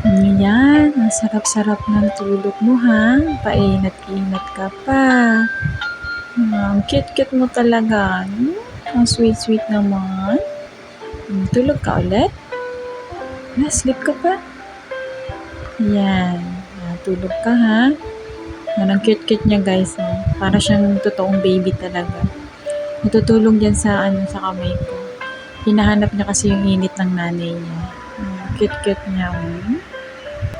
Yan, ang sarap-sarap ng tulog mo ha. Painat-inat ka pa. Ang cute-cute mo talaga. Ang sweet-sweet naman. Tulog ka ulit? Sleep ka pa? Yan. Tulog ka ha. Ang cute-cute niya guys. Para siyang totoong baby talaga. Natutulog yan sa kamay ko. Hinahanap niya kasi yung init ng nanay niya. Cute-cute niya.